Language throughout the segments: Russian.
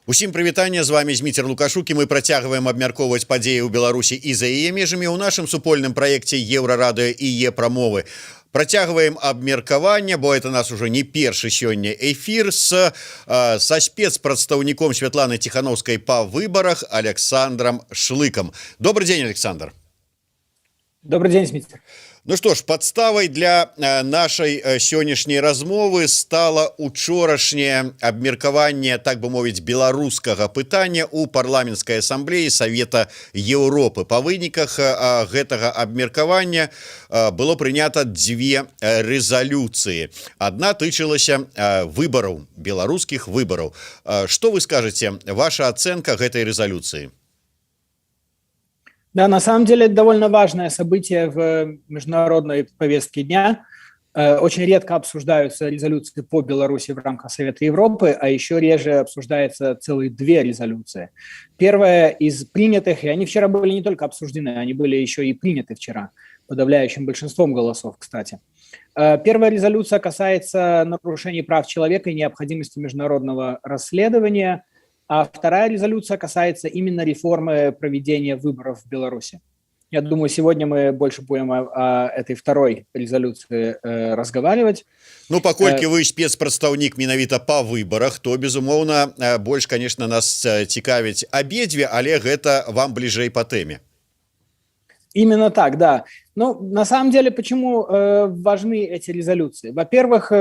Усім прывітанне, з вами Зміцер Лукашук, і мы працягваем абмяркоўваць падзеі ў Беларусі і за яе межамі ў нашым супольным праекце Еўрарадыё і Е-прамовы. Працягваем абмеркаванне, бо это нас ужо не першы сёння эфір са спецпрадстаўніком Святланы Ціхановскай па выбарах Александром Шлыкам. Добрый день, Александр. Добрый день, Зміцер. Ну что ж, подставай для нашай сённяшняй размовы стала учорашняе абмеркаванне, так бы мовіць, беларускага пытання ў парламенцкай асамблеі Савета Еўропы. Па выніках гэтага абмеркавання было прынята дзве рэзалюцыі. Адна тычылася выбараў, беларускіх выбараў. Што вы скажаце, ваша ацэнка гэтай рэзалюцыі? Да, на самом деле это довольно важное событие в международной повестке дня. Очень редко обсуждаются резолюции по Беларуси в рамках Совета Европы, а еще реже обсуждаются целые две резолюции. Первая из принятых, и они вчера были не только обсуждены, они были еще и приняты вчера, подавляющим большинством голосов, кстати. Первая резолюция касается нарушений прав человека и необходимости международного расследования. А вторая резолюция касается именно реформы проведения выборов в Беларуси. Я думаю, сегодня мы больше будем о этой второй резолюции разговаривать. Ну, паколькі вы спецпрадстаўнік менавіта па выбарах, то, безумоўна, больш, конечно, нас цікавіць абедзве, але гэта вам бліжэй па тэме. Именно так, да. Ну, на самом деле, почему важны эти резолюции? Во-первых,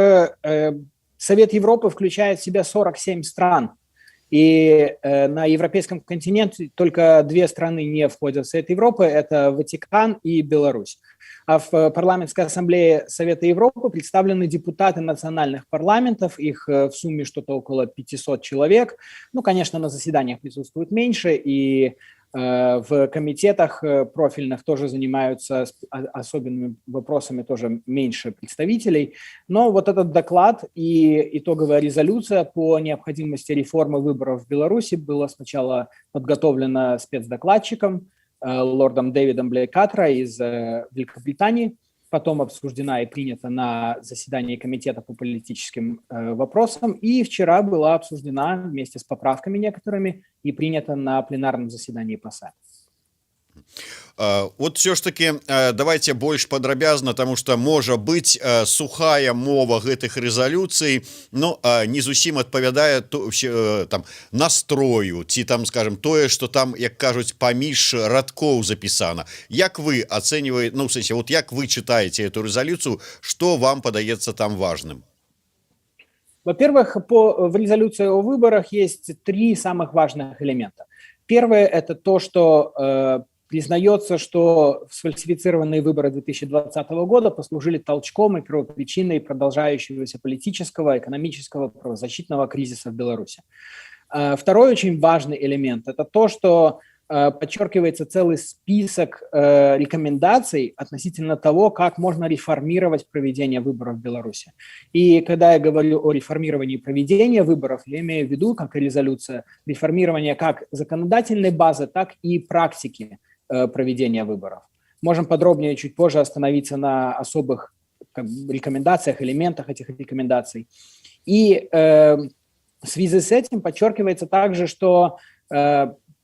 Совет Европы включает в себя 47 стран. И на европейском континенте только две страны не входят в Совет Европы, это Ватикан и Беларусь. А в парламентской ассамблее Совета Европы представлены депутаты национальных парламентов, их в сумме что-то около 500 человек. Ну, конечно, на заседаниях присутствует меньше, и в комитетах профильных тоже занимаются особенными вопросами тоже меньше представителей. Но вот этот доклад и итоговая резолюция по необходимости реформы выборов в Беларуси была сначала подготовлена спецдокладчиком лордом Дэвидом Блейкатро из Великобритании, потом обсуждена и принята на заседании комитета по политическим вопросам, и вчера была обсуждена вместе с поправками некоторыми и принята на пленарном заседании ПАСА. Вот все ж таки давайте больш падрабязна, тому что можа быць сухая мова гэтых рэзалюцый, но не зусім адпавядае там настрою ці там, скажем, тое, что там, як кажуць, паміж радкоў записано. Як вы оцениваете, ну, в смысле, вот як вы читаете эту резолюцию, что вам подаецца там важным? Во-первых, в резолюции о выборах есть три самых важных элемента. Первое – это то, что признается, что сфальсифицированные выборы 2020 года послужили толчком и первопричиной продолжающегося политического, экономического, правозащитного кризиса в Беларуси. Второй очень важный элемент – это то, что подчеркивается целый список рекомендаций относительно того, как можно реформировать проведение выборов в Беларуси. И когда я говорю о реформировании проведения выборов, я имею в виду, как и резолюция, реформирование как законодательной базы, так и практики проведения выборов. Можем подробнее чуть позже остановиться на особых рекомендациях, элементах этих рекомендаций. И в связи с этим подчеркивается также, что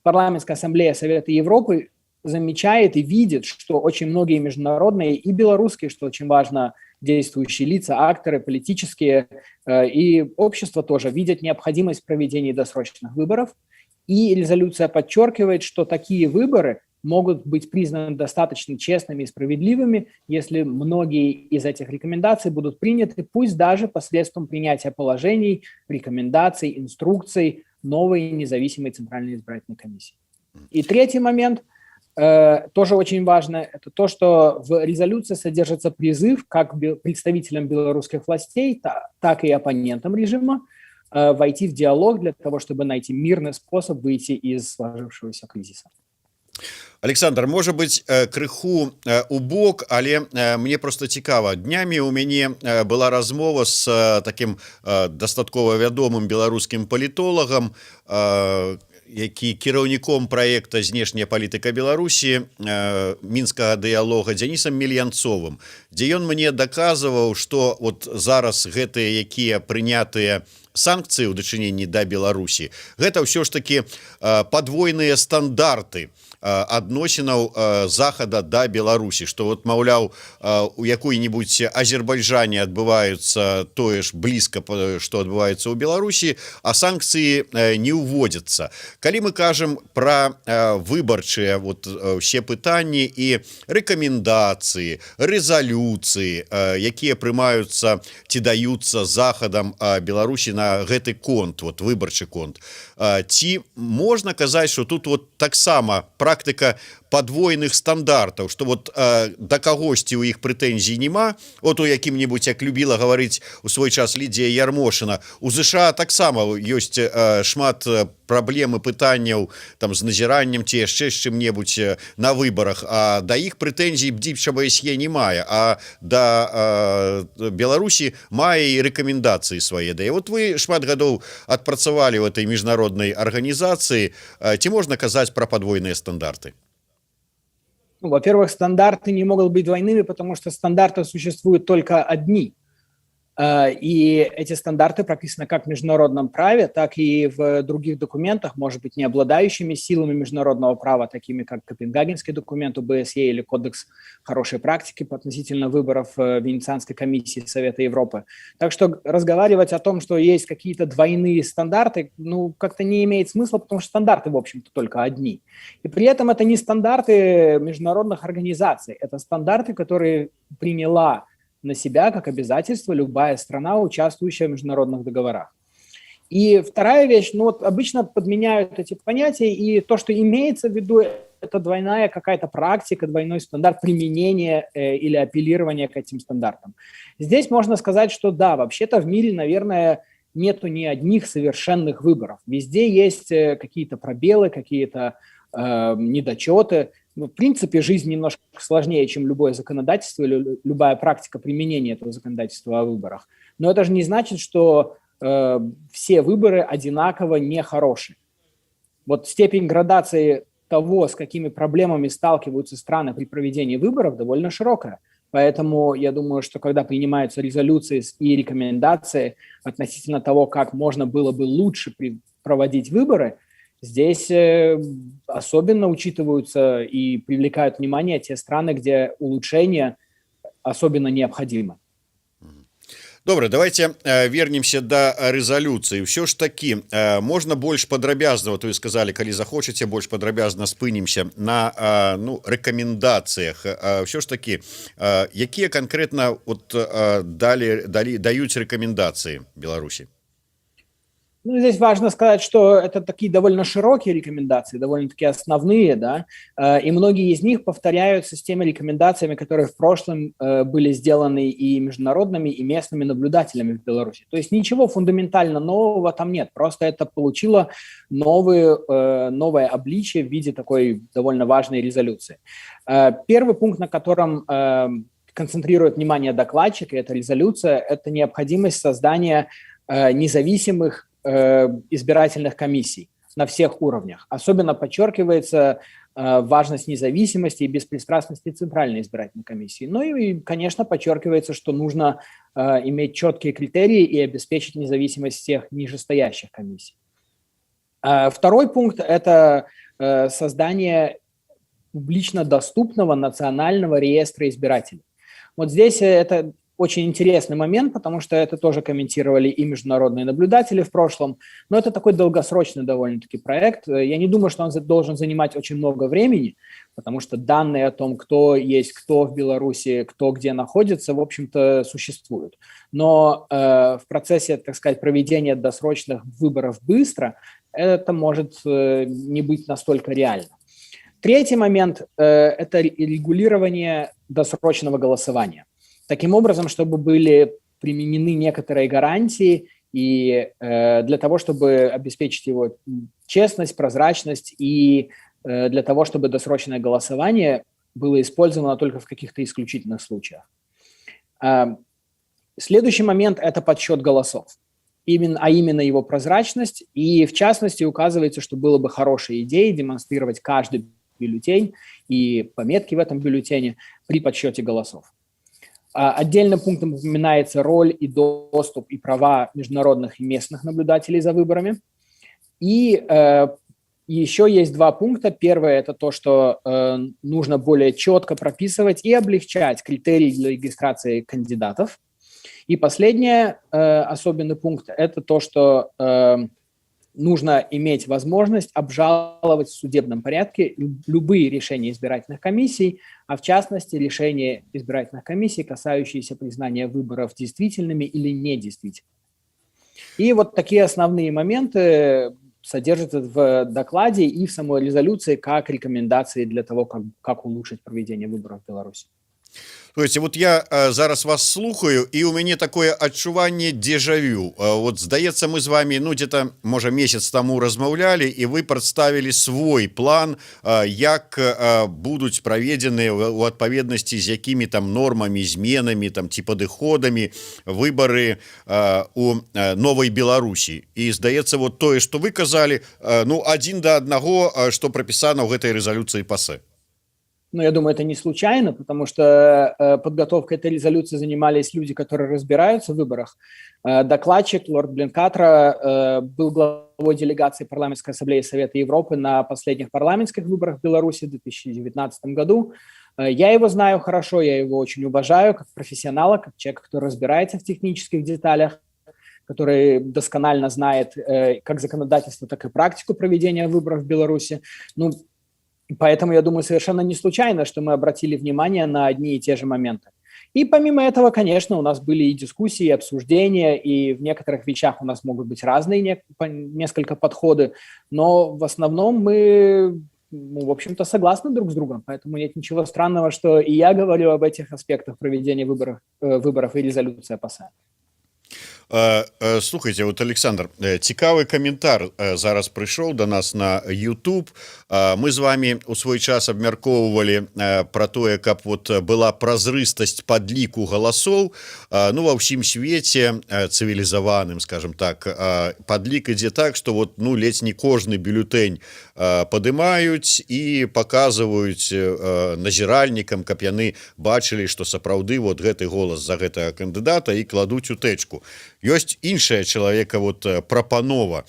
Парламентская ассамблея Совета Европы замечает и видит, что очень многие международные и белорусские, что очень важно, действующие лица, акторы политические и общество тоже видят необходимость проведения досрочных выборов. И резолюция подчеркивает, что такие выборы могут быть признаны достаточно честными и справедливыми, если многие из этих рекомендаций будут приняты, пусть даже посредством принятия положений, рекомендаций, инструкций новой независимой Центральной избирательной комиссии. И третий момент, тоже очень важно, это то, что в резолюции содержится призыв как представителям белорусских властей, так и оппонентам режима войти в диалог для того, чтобы найти мирный способ выйти из сложившегося кризиса. Александр, можа быть, крыху у бок, але мне просто цікава. Днямі у мяне была размова з таким дастаткова вядомым беларускім палітолагам, які кіраўніком праекта знешняя палітыка Беларусі мінскага дыялога Дзянісам Мельянцовым, дзе ён мне даказваў, што вот зараз гэтыя, якія прынятыя санкцыі ў дачыненні да Беларусі, гэта ўсё ж такі падвойныя стандарты адносінаў захада да Беларусі, што вот, маўляў, у якой-нибудь Азербайджане адбываюцца тое ж блізка, што адбываецца ў Беларусі, а санкцыі не ўводзяцца. Калі мы кажам пра выбарчыя вот усе пытанні і рэкамендацыі, рэзалюцыі, якія прымаюцца ці даюцца захадам Беларусі на гэты конт, вот выбарчы конт, ці можна казаць, што тут вот таксама практыка подвойных стандартаў, што вот да кагосьці ў іх прэтэнзій няма. Вот у якім-небудзь, як любіла гаварыць у свой час Лідія Ярмошына, у ЗША таксама ёсць шмат праблем і пытанняў там з назіраннем ці яшчэ з чым-небудзь на выбарах, а да іх прэтэнзій бдзіча БСЕ не мае, а да Беларусі мае і рэкамендацыі свае. Да і вот вы шмат гадоў адпрацавалі ў этой міжнароднай арганізацыі, ці можна казаць пра падвойныя стандарты? Ну, во-первых, стандарты не могут быть двойными, потому что стандарты существуют только одни. И эти стандарты прописаны как в международном праве, так и в других документах, может быть, не обладающими силами международного права, такими как Копенгагенский документ ОБСЕ или Кодекс хорошей практики относительно выборов Венецианской комиссии Совета Европы. Так что разговаривать о том, что есть какие-то двойные стандарты, ну, как-то не имеет смысла, потому что стандарты, в общем-то, только одни. И при этом это не стандарты международных организаций, это стандарты, которые приняла на себя как обязательство любая страна, участвующая в международных договорах. И вторая вещь, ну вот обычно подменяют эти понятия, и то, что имеется в виду, это двойная какая-то практика, двойной стандарт применения или апеллирования к этим стандартам. Здесь можно сказать, что да, вообще-то в мире, наверное, нету ни одних совершенных выборов. Везде есть какие-то пробелы, какие-то недочеты. Ну, в принципе, жизнь немножко сложнее, чем любое законодательство или любая практика применения этого законодательства о выборах. Но это же не значит, что все выборы одинаково нехорошие. Вот степень градации того, с какими проблемами сталкиваются страны при проведении выборов, довольно широкая. Поэтому я думаю, что когда принимаются резолюции и рекомендации относительно того, как можно было бы лучше проводить выборы, здесь особенно учитываются и привлекают внимание те страны, где улучшение особенно необходимо. Добра, давайте вернемся да рэзалюцыі. Ўсё ж такі можна больш падрабязна, вот вы сказалі, калі захочаце, больш падрабязна спынімся на рэкамендацыях. Ўсё ж такі, якія канкрэтна вот даюць рэкамендацыі Беларусі? Ну, здесь важно сказать, что это такие довольно широкие рекомендации, довольно-таки основные, да, и многие из них повторяются с теми рекомендациями, которые в прошлом были сделаны и международными, и местными наблюдателями в Беларуси. То есть ничего фундаментально нового там нет, просто это получило новое обличие в виде такой довольно важной резолюции. Первый пункт, на котором концентрирует внимание докладчик, и эта резолюция, это необходимость создания независимых избирательных комиссий на всех уровнях. Особенно подчеркивается важность независимости и беспристрастности Центральной избирательной комиссии. Ну и, конечно, подчеркивается, что нужно иметь четкие критерии и обеспечить независимость всех нижестоящих комиссий. Второй пункт – это создание публично доступного национального реестра избирателей. Вот здесь это очень интересный момент, потому что это тоже комментировали и международные наблюдатели в прошлом, но это такой долгосрочный довольно-таки проект. Я не думаю, что он должен занимать очень много времени, потому что данные о том, кто есть кто в Беларуси, кто где находится, в общем-то, существуют. Но в процессе, так сказать, проведения досрочных выборов быстро это может не быть настолько реально. Третий момент – это регулирование досрочного голосования. Таким образом, чтобы были применены некоторые гарантии и для того, чтобы обеспечить его честность, прозрачность и для того, чтобы досрочное голосование было использовано только в каких-то исключительных случаях. Следующий момент – это подсчет голосов, именно его прозрачность. И в частности указывается, что было бы хорошей идеей демонстрировать каждый бюллетень и пометки в этом бюллетене при подсчете голосов. Отдельным пунктом упоминается роль и доступ и права международных и местных наблюдателей за выборами. И еще есть два пункта. Первое – это то, что нужно более четко прописывать и облегчать критерии для регистрации кандидатов. И последний особенный пункт – это то, что нужно иметь возможность обжаловать в судебном порядке любые решения избирательных комиссий, а в частности решения избирательных комиссий, касающиеся признания выборов действительными или недействительными. И вот такие основные моменты содержатся в докладе и в самой резолюции как рекомендации для того, как улучшить проведение выборов в Беларуси. То есть вот я зараз вас слухаю, і у мяне такое адчуванне дежавю. Вот здаецца, мы з вами где-то можа месяц таму размаўлялі, і вы прадставілі свой план, як будуць праведзеныя у адпаведнасці з якімі там нормамі, зменамі там ці падыходамі выбары у новай Беларусі. І здаецца, вот тое, што вы казалі, ну адзін да аднаго, што прапісана ў гэтай рэзалюцыі ПАСЕ. Ну, я думаю, это не случайно, потому что подготовкой этой резолюции занимались люди, которые разбираются в выборах. Докладчик лорд Бленкатра был главой делегации Парламентской ассамблеи Совета Европы на последних парламентских выборах в Беларуси в 2019 году. Я его знаю хорошо, я его очень уважаю как профессионала, как человека, который разбирается в технических деталях, который досконально знает как законодательство, так и практику проведения выборов в Беларуси. Ну, поэтому, я думаю, совершенно не случайно, что мы обратили внимание на одни и те же моменты. И помимо этого, конечно, у нас были и дискуссии, и обсуждения, и в некоторых вещах у нас могут быть разные несколько подходы, но в основном мы, в общем-то, согласны друг с другом, поэтому нет ничего странного, что и я говорю об этих аспектах проведения выборов и резолюция ПАСЕ. Слухайте, вот Александр, цікавы каментар зараз прыйшоў до нас на YouTube. Мы з вами у свой час абмяркоўвалі про тое, каб вот была празрыстасць падліку галасоў. Ну, ва ўсім свеце цывілізаваным, скажем так, падлік ідзе так, што вот, ну, ледзь не кожны бюлетень падымаюць і паказваюць назіральнікам, каб яны бачылі, што сапраўды вот гэты голас за гэтага кандыдата і кладуць у тэчку. Ёсць іншая чалавека вот прапанова,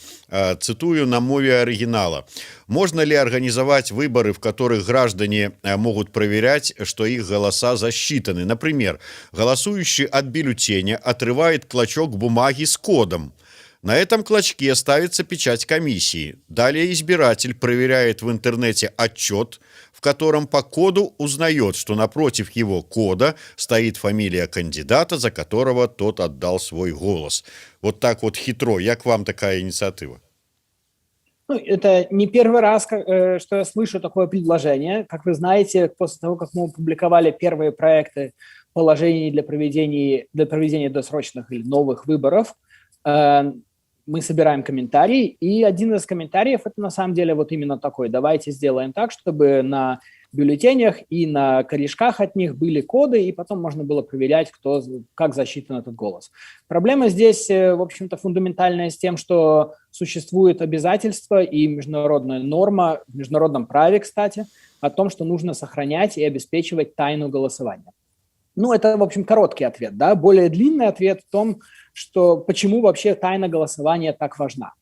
цитую на мове оригинала. Можно ли организовать выборы, в которых граждане могут проверять, что их голоса засчитаны? Например, голосующий от бюллетеня отрывает клочок бумаги с кодом. На этом клочке ставится печать комиссии. Далее избиратель проверяет в интернете отчет, в котором по коду узнает, что напротив его кода стоит фамилия кандидата, за которого тот отдал свой голос. Вот так вот хитро. Як вам такая инициатива? Ну, это не первый раз, что я слышу такое предложение. Как вы знаете, после того, как мы опубликовали первые проекты положений для проведения досрочных или новых выборов, мы собираем комментарии, и один из комментариев – это на самом деле вот именно такой. Давайте сделаем так, чтобы на бюллетенях и на корешках от них были коды, и потом можно было проверять, как засчитан этот голос. Проблема здесь, в общем-то, фундаментальная с тем, что существует обязательство и международная норма, в международном праве, кстати, о том, что нужно сохранять и обеспечивать тайну голосования. Ну, это, в общем, короткий ответ, да. Более длинный ответ в том, что почему вообще тайна голосования так важна.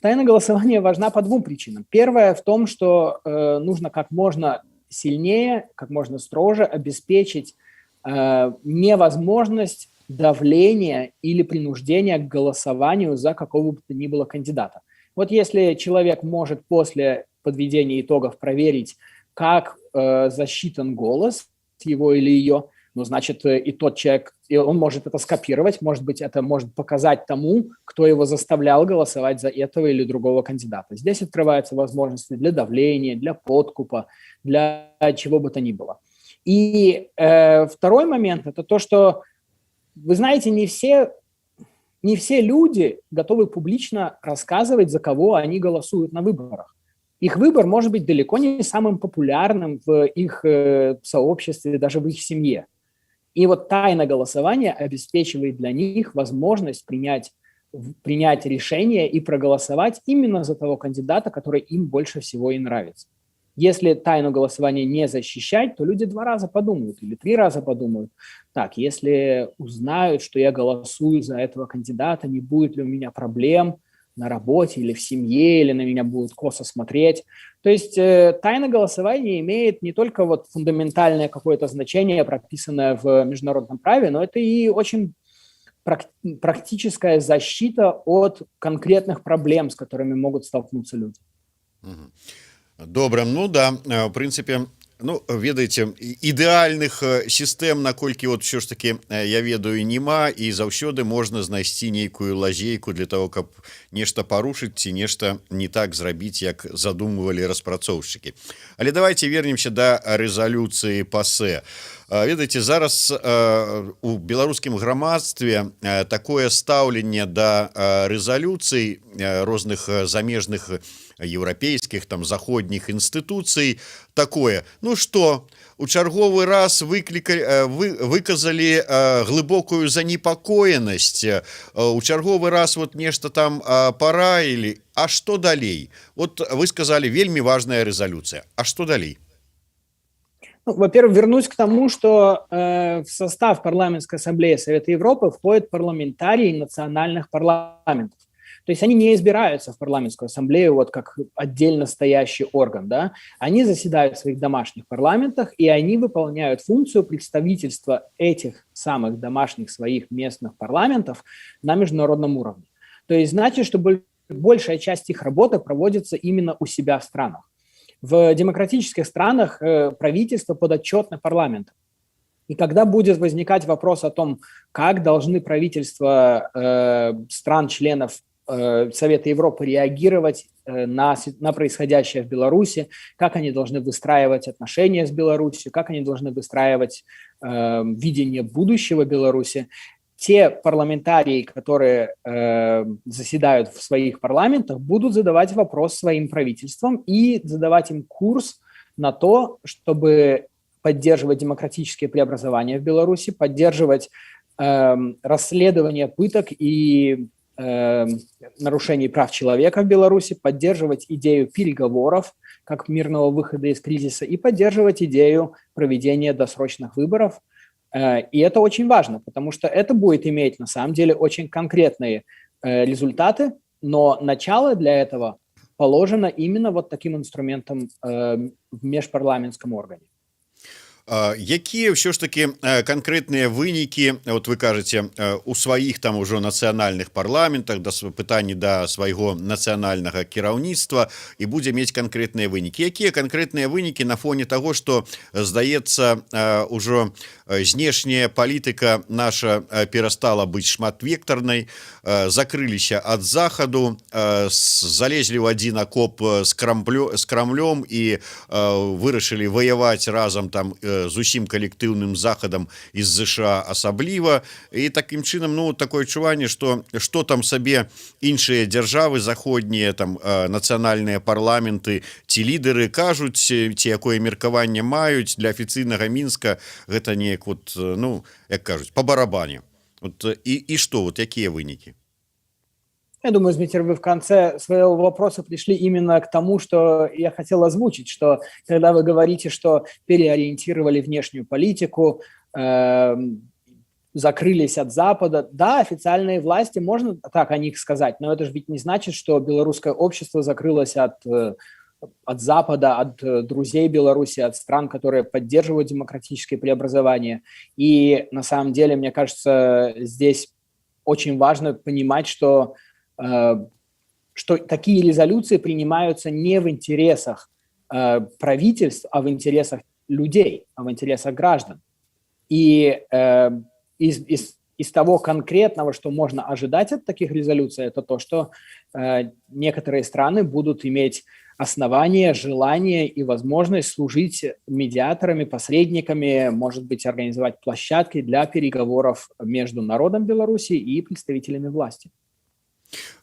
Тайна голосования важна по двум причинам. Первая в том, что нужно как можно сильнее, как можно строже обеспечить невозможность давления или принуждения к голосованию за какого бы то ни было кандидата. Вот если человек может после подведения итогов проверить, как засчитан голос его или ее, ну, значит, и тот человек, и он может это скопировать, может быть, это может показать тому, кто его заставлял голосовать за этого или другого кандидата. Здесь открываются возможности для давления, для подкупа, для чего бы то ни было. И второй момент – это то, что, вы знаете, не все люди готовы публично рассказывать, за кого они голосуют на выборах. Их выбор может быть далеко не самым популярным в их сообществе, даже в их семье. И вот тайна голосования обеспечивает для них возможность принять решение и проголосовать именно за того кандидата, который им больше всего и нравится. Если тайну голосования не защищать, то люди 2 раза подумают или 3 раза подумают. Так, если узнают, что я голосую за этого кандидата, не будет ли у меня проблем на работе или в семье, или на меня будут косо смотреть. То есть тайна голосования имеет не только вот фундаментальное какое-то значение, прописанное в международном праве, но это и очень практическая защита от конкретных проблем, с которыми могут столкнуться люди. Добра, ну да, в прынцыпе, ну ведаеце, ідэальных сістэм, наколькі вот ўсё ж таки я ведаю, няма, і заўсёды можна знайсці нейкую лазейку для того, каб нешта парушыць ці нешта не так зрабіць, як задумывалі распрацоўшчыкі. Але давайте вернемся да рэзалюцыі ПАСЕ. Ведаеце, зараз у беларускім грамадстве такое стаўленне да рэзалюцый розных замежных еўрапейскіх, там, заходніх інстытуцый такое. Ну што, у чарговы раз выказалі глыбокую занепакоенасць, у чарговы раз вот нешта там параілі. А што далей? Вот вы сказалі, вельмі важная рэзалюцыя. А што далей? Ну, во-первых, вернусь к тому, что в состав Парламентской ассамблеи Совета Европы входят парламентарии национальных парламентов. То есть они не избираются в парламентскую ассамблею вот как отдельно стоящий орган, да? Они заседают в своих домашних парламентах, и они выполняют функцию представительства этих самых домашних своих местных парламентов на международном уровне. То есть значит, что большая часть их работы проводится именно у себя в странах. В демократических странах правительство подотчетно парламенту. И когда будет возникать вопрос о том, как должны правительства стран-членов Совета Европы реагировать на происходящее в Беларуси, как они должны выстраивать отношения с Беларусью, как они должны выстраивать видение будущего Беларуси, те парламентарии, которые заседают в своих парламентах, будут задавать вопрос своим правительствам и задавать им курс на то, чтобы поддерживать демократические преобразования в Беларуси, поддерживать расследование пыток и нарушений прав человека в Беларуси, поддерживать идею переговоров как мирного выхода из кризиса и поддерживать идею проведения досрочных выборов. И это очень важно, потому что это будет иметь на самом деле очень конкретные результаты, но начало для этого положено именно вот таким инструментом в межпарламентском органе. Якія ўсё ж таки канкрэтныя вынікі, вот вы кажаце, у сваіх там ужо нацыянальных парламентах, да пытанні да свайго нацыянальнага кіраўніцтва, і будзе мець канкрэтныя вынікі. Якія канкрэтныя вынікі на фоне таго, што, здаецца, ужо знешняя палітыка наша перастала быць шматвектарнай, закрыліся ад захаду, залезлі ў адзін акоп з Крамлём і вырашылі ваяваць разам там з усім калектыўным захадам і з ЗША асабліва, і такім чынам, ну, такое адчуванне, што там сабе іншыя дзяржавы заходнія, там нацыянальныя парламенты ці лідары кажуць, ці якое меркаванне маюць, для афіцыйнага Мінска гэта неяк вот, ну, як кажуць, па барабане. Вот, і што, вот якія вынікі? Я думаю, Дмитрий, вы в конце своего вопроса пришли именно к тому, что я хотел озвучить, что когда вы говорите, что переориентировали внешнюю политику, закрылись от Запада, да, официальные власти, можно так о них сказать, но это же ведь не значит, что белорусское общество закрылось от Запада, от друзей Беларуси, от стран, которые поддерживают демократические преобразования. И на самом деле, мне кажется, здесь очень важно понимать, что такие резолюции принимаются не в интересах правительств, а в интересах людей, а в интересах граждан. И из того конкретного, что можно ожидать от таких резолюций, это то, что некоторые страны будут иметь основания, желание и возможность служить медиаторами, посредниками, может быть, организовать площадки для переговоров между народом Беларуси и представителями власти.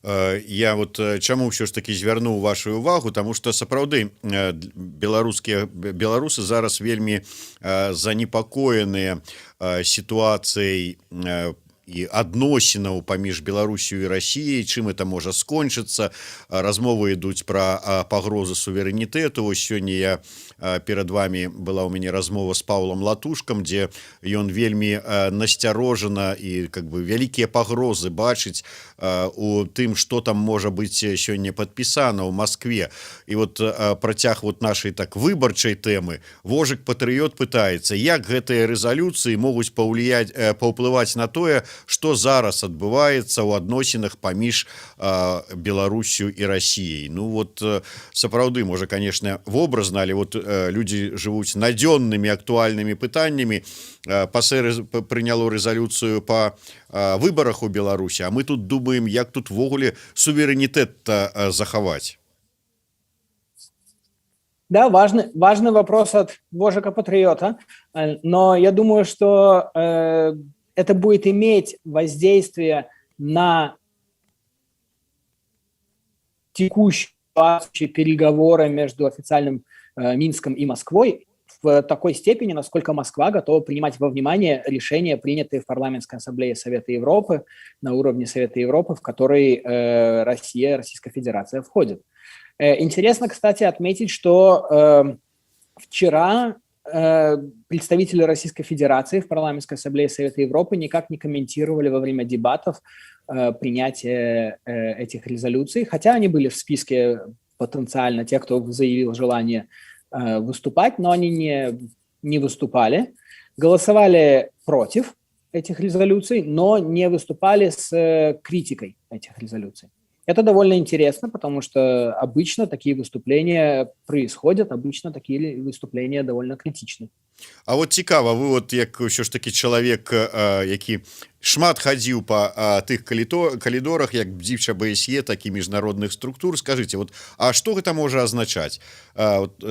Я вот чаму ўсё ж таки звярнуў вашу увагу, таму што сапраўды беларусы зараз вельмі занепакоеныя сітуацыяй і адносінаў паміж Беларусію і Расіяй, чым это можа скончыцца. Размовы ідуць пра пагрозы суверэнітэту. Вось сёння я перад вами была ў мяне размова з Паўлам Латушкам, дзе ён вельмі насцярожана і как бы вялікія пагрозы бачыць у тым, што там можа быць сёння падпісана ў Маскве. І вот працяг вот нашай так выбарчай тэмы. Вожык Патрыёт пытаецца, як гэтыя рэзалюцыі могуць паўплываць на тое, што зараз адбываецца ў адносінах паміж Беларусю і Расіяй. Ну вот сапраўды, можа, конечно, вобразна, але вот людзі жывуць надзённымі актуальнымі пытаннямі. ПАСЭ прыняло рэзалюцыю па выбарах у Беларусі, а мы тут думаем, як тут ввогуле суверэнітэт захаваць. Да, важный вопрос от Вожика Патриота, но я думаю, что это будет иметь воздействие на текущие переговоры между официальным Минском и Москвой в такой степени, насколько Москва готова принимать во внимание решения, принятые в Парламентской ассамблее Совета Европы на уровне Совета Европы, в который Российская Федерация входит. Интересно, кстати, отметить, что вчера представители Российской Федерации в Парламентской ассамблее Совета Европы никак не комментировали во время дебатов принятие этих резолюций, хотя они были в списке потенциально тех, кто заявил желание выступать, но они не выступали, голосовали против этих резолюций, но не выступали с критикой этих резолюций. Это довольно интересно, потому что обычно такие выступления происходят, обычно такие выступления довольно критичны. А вот цікава, вы вот як ўсё ж таки чалавек, які шмат хадзіў па тых калідорах, як бдзівча БСЕ, так і міжнародных структур, скажыце, вот, а што гэта можа азначаць?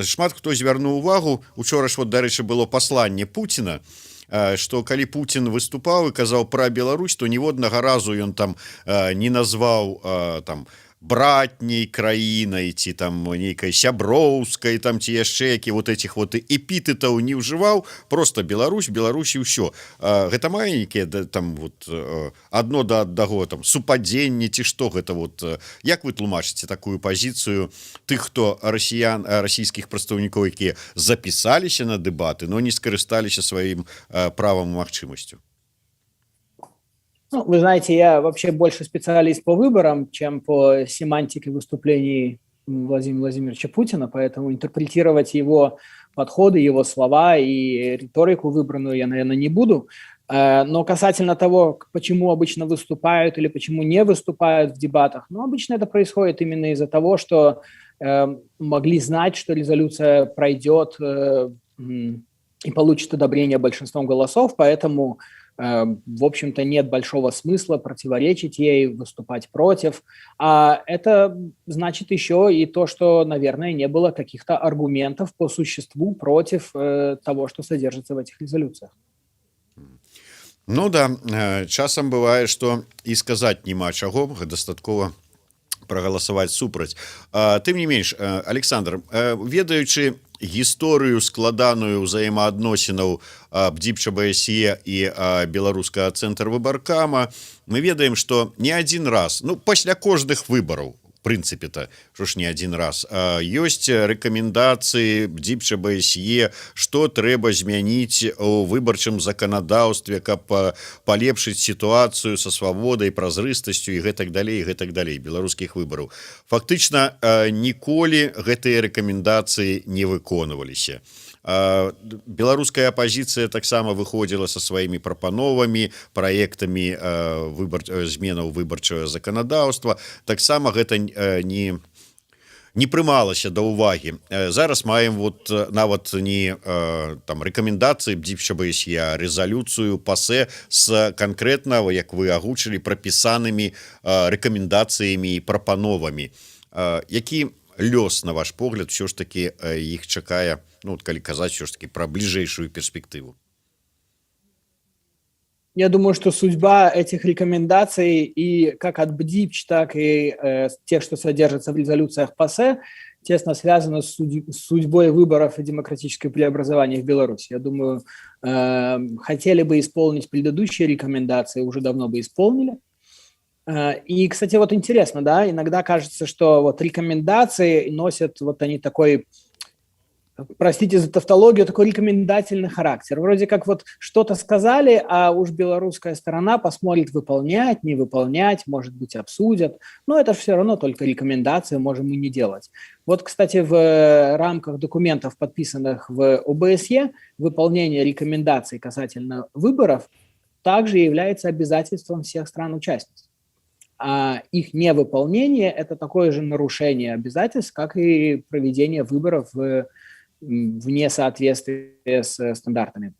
Шмат хто звярнуў увагу, учора ж, вот, дарэчы, было пасланне Пуціна, што калі Пуцін выступаў і казаў пра Беларусь, то ніводнага разу ён там не назваў там братняй краінай ці там нейкай сяброўскай там ці яшчэ які вот этих вот эпітэтаў не ўжываў, просто Беларусь і ўсё. Гэта мае нейкія там вот адно да аднаго там супадзенне ці што гэта вот, як вы тлумачыце такую пазіцыю тых, хто расійскіх прадстаўнікоў, якія запісаліся на дэбаты, но не скарысталіся сваім правам і магчымасцю? Ну, вы знаете, я вообще больше специалист по выборам, чем по семантике выступлений Владимира Владимировича Путина, поэтому интерпретировать его подходы, его слова и риторику выбранную я, наверное, не буду. Но касательно того, почему обычно выступают или почему не выступают в дебатах, ну, обычно это происходит именно из-за того, что могли знать, что резолюция пройдет и получит одобрение большинством голосов, поэтому в общем-то, нет большого смысла противоречить ей, выступать против. А это значит еще и то, что, наверное, не было каких-то аргументов по существу против того, что содержится в этих резолюциях. Ну да, часам бывае, што і сказаць няма чаго, дастаткова прагаласаваць супраць. Тым не менш, Александр, ведаючы гісторыю складаную ўзаемаадносінаў бдзіпча БСЕ і беларускага цэнтра выбаркама, мы ведаем, што не адзін раз, ну, пасля кожных выбараў, в прынцыпе-то, што ж не адзін раз, ёсць рэкамендацыі бдзіпча БСЕ, што трэба змяніць у выбарчым заканадаўстве, каб палепшыць сітуацыю са свабодай, празрыстасцю і гэтак далей беларускіх выбараў. Фактычна, ніколі гэтыя рэкамендацыі не выконваліся. Беларуская апозіцыя таксама выходзіла са сваімі прапановамі, праектамі зменаў выбарчага заканадаўства. Таксама гэта не прымалася да ўвагі. Зараз маем вот нават не там рэкамендацыі бдзіпча БСЕ, а рэзалюцыю ПАСЭ з канкрэтна, як вы агучылі, прапісанымі рэкамендацыямі і прапановамі. Які лёс, на ваш погляд, ўсё ж такі іх чакае, ну, калі казаць ўсё ж такі пра бліжэйшую перспектыву? Я думаю, что судьба этих рекомендаций и как от БДИПЧ, так и тех, что содержатся в резолюциях ПАСЕ, тесно связана с судьбой выборов и демократического преобразования в Беларуси. Я думаю, хотели бы исполнить предыдущие рекомендации, уже давно бы исполнили. И, кстати, вот интересно, да, иногда кажется, что вот рекомендации носят вот они такой, простите за тавтологию, такой рекомендательный характер. Вроде как вот что-то сказали, а уж белорусская сторона посмотрит выполнять, не выполнять, может быть, обсудят. Но это все равно только рекомендации, можем и не делать. Вот, кстати, в рамках документов, подписанных в ОБСЕ, выполнение рекомендаций касательно выборов также является обязательством всех стран-участниц. А их невыполнение – это такое же нарушение обязательств, как и проведение выборов вне соответствия с стандартами.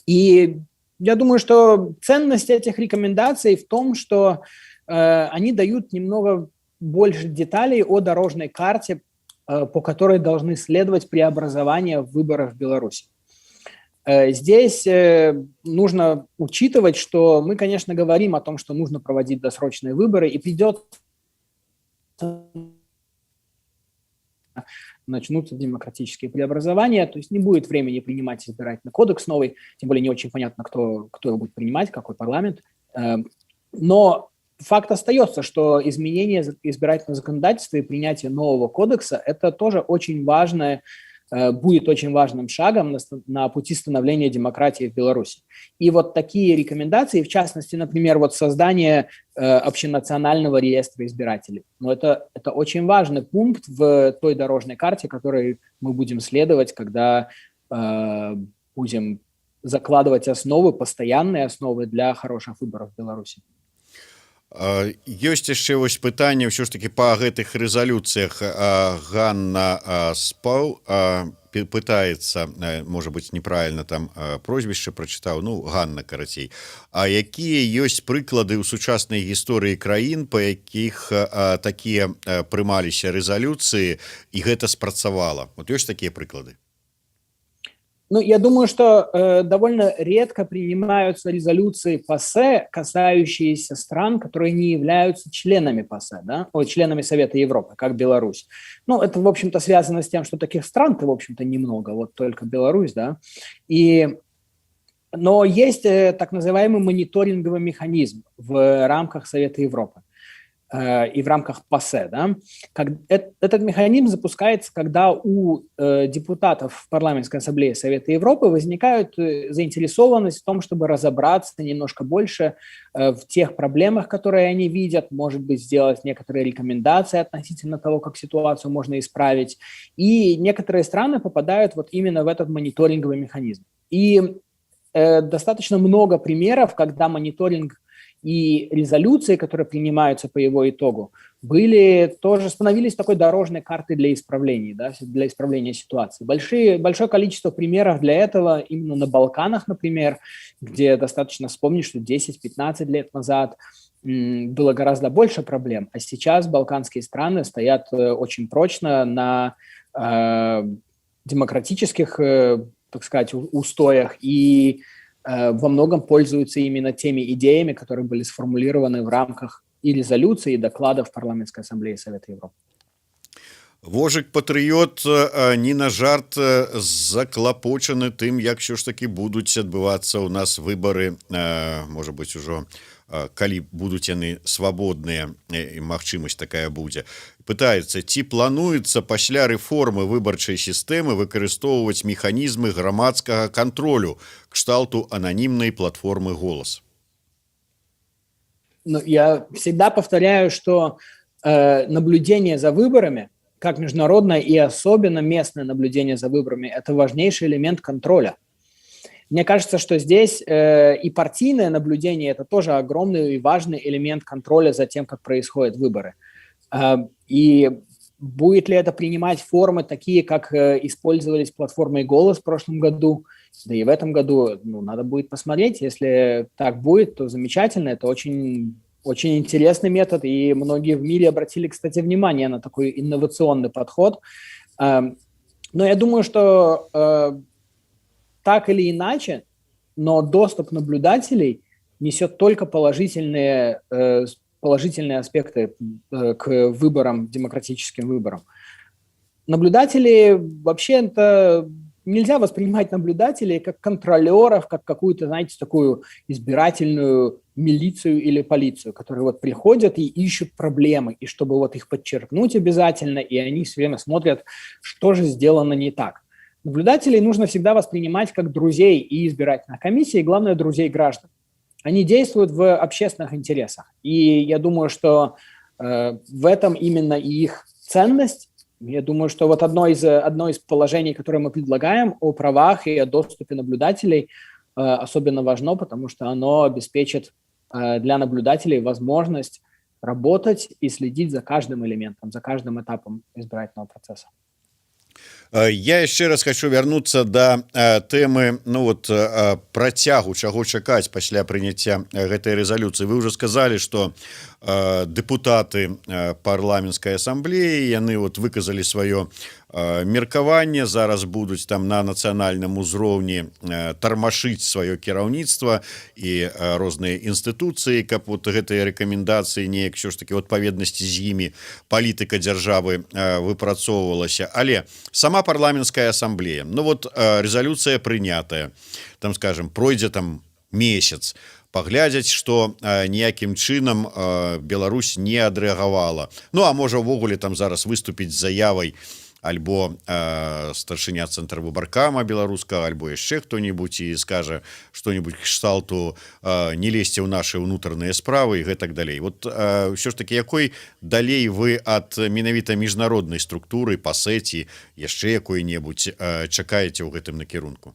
И я думаю, что ценность этих рекомендаций в том, что они дают немного больше деталей о дорожной карте, по которой должны следовать преобразования в выборах в Беларуси. Здесь нужно учитывать, что мы, конечно, говорим о том, что нужно проводить досрочные выборы, и придется начнутся демократические преобразования, то есть не будет времени принимать избирательный кодекс новый, тем более не очень понятно, кто его будет принимать, какой парламент. Но факт остается, что изменение избирательного законодательства и принятие нового кодекса – это тоже очень важное, будет очень важным шагом на пути становления демократии в Беларуси. И вот такие рекомендации, в частности, например, вот создание общенационального реестра избирателей. Но это очень важный пункт в той дорожной карте, которой мы будем следовать, когда будем закладывать основы, постоянные основы для хороших выборов в Беларуси. Ёсць яшчэ вось пытанне ўсё ж таки па гэтых рэзалюцыях. Ганна Спаў пытаецца, можа быць, неправільна там прозвішча прачытаў, ну, Ганна, карацей. А якія ёсць прыклады ў сучаснай гісторыі краін, па якіх такія прымаліся рэзалюцыі, і гэта спрацавала? Вот ёсць такія прыклады? Ну, я думаю, что довольно редко принимаются резолюции ПАСЕ, касающиеся стран, которые не являются членами ПАСЕ, да? Членами Совета Европы, как Беларусь. Ну, это, в общем-то, связано с тем, что таких стран-то, в общем-то, немного, вот только Беларусь, да. Но есть так называемый мониторинговый механизм в рамках Совета Европы и в рамках ПАСЕ. Да? Этот механизм запускается, когда у депутатов в Парламентской ассамблее Совета Европы возникает заинтересованность в том, чтобы разобраться немножко больше в тех проблемах, которые они видят, может быть, сделать некоторые рекомендации относительно того, как ситуацию можно исправить. И некоторые страны попадают вот именно в этот мониторинговый механизм. И достаточно много примеров, когда мониторинг и резолюции, которые принимаются по его итогу, становились такой дорожной картой для исправления, да, для исправления ситуации. Большое количество примеров для этого именно на Балканах, например, где достаточно вспомнить, что 10-15 лет назад было гораздо больше проблем, а сейчас балканские страны стоят очень прочно на демократических, так сказать, устоях и во многом пользуются именно теми идеями, которые были сформулированы в рамках и резолюций, и докладов Парламентской ассамблеи Совета Европы. Вожык Патрыёт не на жарт заклапочаны тым, як що ж таки будуць адбывацца ў нас выбары, можа быць, ужо калі будуць яны свабодныя, і магчымасць такая будзе. Пытаецца, ці плануецца пасля рэформы выбарчай сістэмы выкарыстоўваць механізмы грамадскага кантролю кшталту ананімнай платформы «Голос»? Ну, я всегда повторяю, что наблюдение за выборами, как международное и особенно местное наблюдение за выборами, это важнейший элемент контроля. Мне кажется, что здесь и партийное наблюдение – это тоже огромный и важный элемент контроля за тем, как происходят выборы. И будет ли это принимать формы такие, как использовались платформой «Голос» в прошлом году, да и в этом году, надо будет посмотреть. Если так будет, то замечательно. Это очень, очень интересный метод, и многие в мире обратили, кстати, внимание на такой инновационный подход. Но я думаю, что так или иначе, но доступ наблюдателей несет только положительные аспекты к выборам, демократическим выборам. Наблюдатели, вообще это нельзя воспринимать наблюдателей как контролеров, как какую-то, знаете, такую избирательную милицию или полицию, которые вот приходят и ищут проблемы, и чтобы вот их подчеркнуть обязательно, и они все время смотрят, что же сделано не так. Наблюдателей нужно всегда воспринимать как друзей и избирательных комиссий, и, главное, друзей граждан. Они действуют в общественных интересах. И я думаю, что в этом именно и их ценность. Я думаю, что вот одно из положений, которое мы предлагаем о правах и о доступе наблюдателей, особенно важно, потому что оно обеспечит для наблюдателей возможность работать и следить за каждым элементом, за каждым этапом избирательного процесса. Я яшчэ раз хочу вярнуцца да тэмы працягу, чаго чакаць пасля прыняцця гэтай рэзалюцыі. Вы ўжо сказалі, што дэпутаты парламенцкай асамблеі яны выказалі сваё меркаванне, зараз будуць там на нацыянальным узроўні тармашыць сваё кіраўніцтва і розныя інстытуцыі, каб гэтыя рэкамендацыі неяк ўсё ж такі ў адпаведнасці з імі палітыка дзяржавы выпрацоўвалася. Але сама парламенцкая асамблея, рэзалюцыя прынятая, там, скажем, пройдзе там месяц, паглядзяць, што ніякім чынам Беларусь не адрэагавала. А можа ўвогуле там зараз выступіць з заявай альбо старшыня цэнтрвыбаркама беларускага, альбо яшчэ хто-небудзь і скажа што-небудзь кшталту не лезьце ў нашы ўнутраныя справы і гэтак далей. Ўсё ж такі, якой далей вы ад менавіта міжнароднай структуры, пасэці, яшчэ якой-небудзь чакаеце ў гэтым накірунку?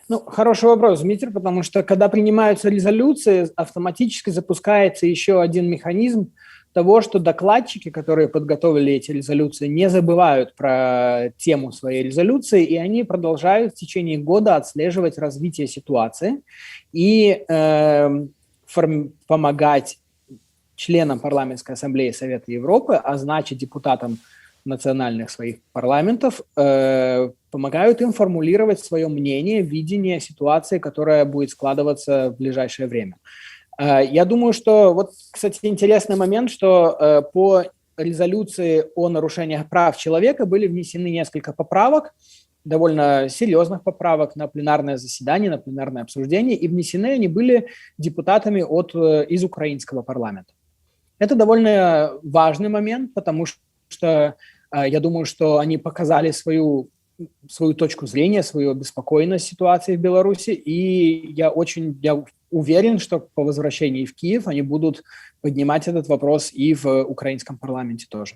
Хороший вопрос, Дмитрий, потому что когда принимаются резолюции, автоматически запускается еще один механизм того, что докладчики, которые подготовили эти резолюции, не забывают про тему своей резолюции, и они продолжают в течение года отслеживать развитие ситуации и помогать членам Парламентской ассамблеи Совета Европы, а значит депутатам национальных своих парламентов, помогают им формулировать свое мнение, видение ситуации, которая будет складываться в ближайшее время. Я думаю, что, кстати, интересный момент, что по резолюции о нарушениях прав человека были внесены несколько поправок, довольно серьезных поправок на пленарное заседание, на пленарное обсуждение, и внесены они были депутатами из украинского парламента. Это довольно важный момент, потому что я думаю, что они показали свою точку зрения, свою обеспокоенность ситуации в Беларуси, и я уверен, что по возвращении в Киев они будут поднимать этот вопрос и в украинском парламенте тоже.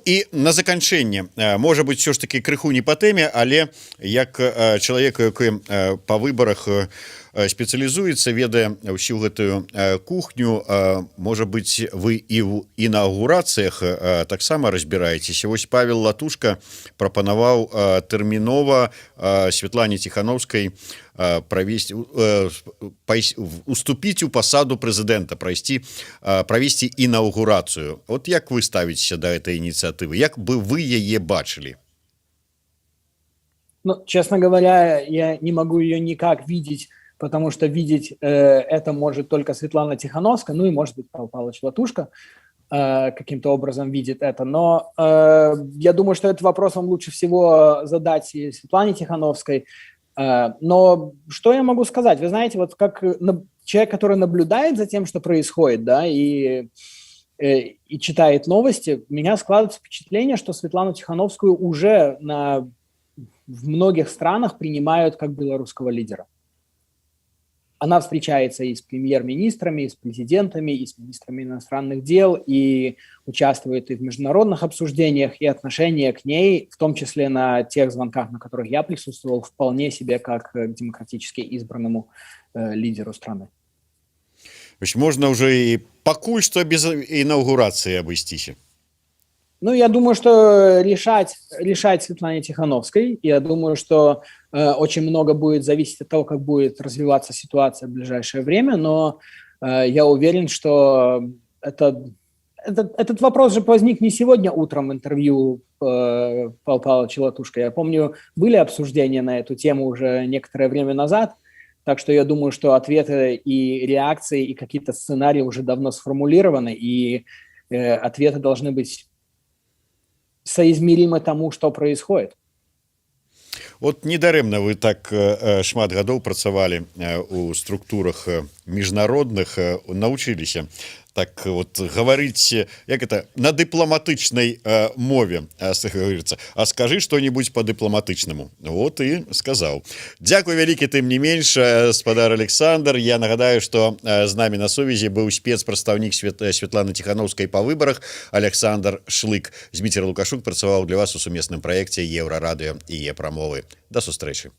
І на заканчэнне, можа быць, все ж таки крыху не па тэме, але як чалавек, які па выбарах спецыялізуецца, ведае ўсю гэтую кухню, можа быць, вы і ў інаўгурацыях таксама разбіраецеся. Вось Павел Латушка прапанаваў тэрмінова Святлане Ціхановскай уступіць у пасаду прэзідэнта, правесці інаўгурацыю. Як вы ставіцеся да этой ініцыятывы? Як бы вы яе бачылі? Честно говоря, я не могу ее никак видеть, потому что видеть это может только Светлана Тихановская, и, может быть, Павел Павлович Латушка каким-то образом видит это. Но я думаю, что этот вопрос вам лучше всего задать и Светлане Тихановской. Но что я могу сказать? Вы знаете, как человек, который наблюдает за тем, что происходит, да, и читает новости, у меня складывается впечатление, что Светлану Тихановскую уже в многих странах принимают как белорусского лидера. Она встречается и с премьер-министрами, и с президентами, и с министрами иностранных дел, и участвует и в международных обсуждениях, и отношение к ней, в том числе на тех звонках, на которых я присутствовал, вполне себе как к демократически избранному лидеру страны. То есть можно уже и покуль что без инаугурации обойтись. Я думаю, что решать Светлане Тихановской. Я думаю, что очень много будет зависеть от того, как будет развиваться ситуация в ближайшее время, но я уверен, что этот вопрос же возник не сегодня утром в интервью Павла Павловича Латушка. Я помню, были обсуждения на эту тему уже некоторое время назад. Так что я думаю, что ответы и реакции, и какие-то сценарии уже давно сформулированы, и ответы должны быть соизмеримы тому, что происходит. От недарэмна вы так шмат гадоў працавалі у структурах міжнародных, навучыліся так вот гаварыць, як это, на дыпламатычнай мове, говорится, а скажы что-нибудь по-дыпламатычнаму. Вот і сказаў. Дзякуй вялікі, тым не менш, спадар Александр. Я нагадаю, што з намі на сувязі быў спецпрадстаўнік Святланы Ціханаўскай па выбарах Александр Шлык. Зміцер Лукашук працаваў для вас у сумесным праекце Еўрарадыё і Е-прамовы. До сустрэчы.